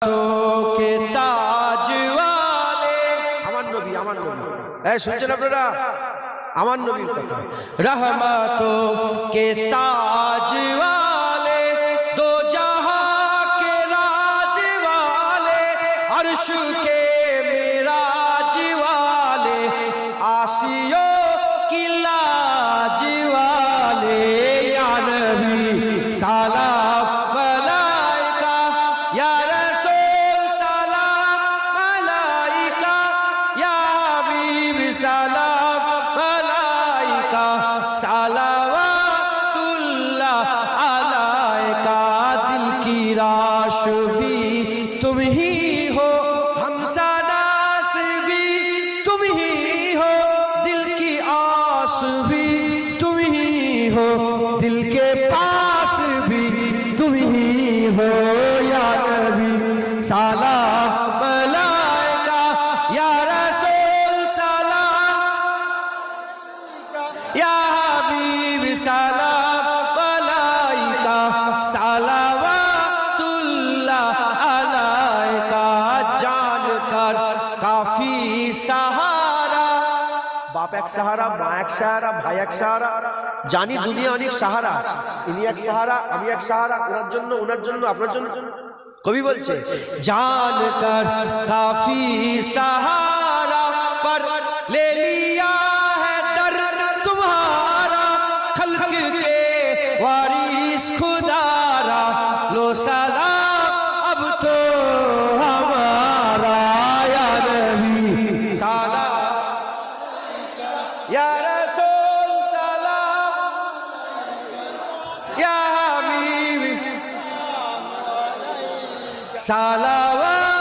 तो के ताज वाले আমার নবী এই শুনছেন আপনারা আমার নবীর কথা रहमतो के ताज वाले दो जहां के राज वाले अर्श के मिराज वाले आसियों की लाज वाले या नबी सलाम मलाइका या रसूल सलाम मलाइका या हबीब सलाम मलाइका सलावतुल्लाह अलैका दिल की राश भी तुम ही हो हमसनास भी तुम ही हो दिल की आस भी तुम ही हो दिल के पास भी तुम ही हो या नबी सलाम मलाइका या रसूल सलाम या हबीब सलाम मलाइका सलावतुल्लाह अलैका जानकर काफी सहारा बाप एक सहारा माँ एक सहारा भाई एक सहारा জানি দুনিয়া অনেক সাহারা আছে ইনি এক সাহারা আমি এক সাহারা ওনার জন্য আপনার জন্য কবি বলছে জানকর কাফি सहारा पर ले लिया है दर तुम्हारा खल्क के वारिस खुदारा लो सलाम अब तो हमारा या नबी सलाम या रसूल सलाम या हबीब सलावत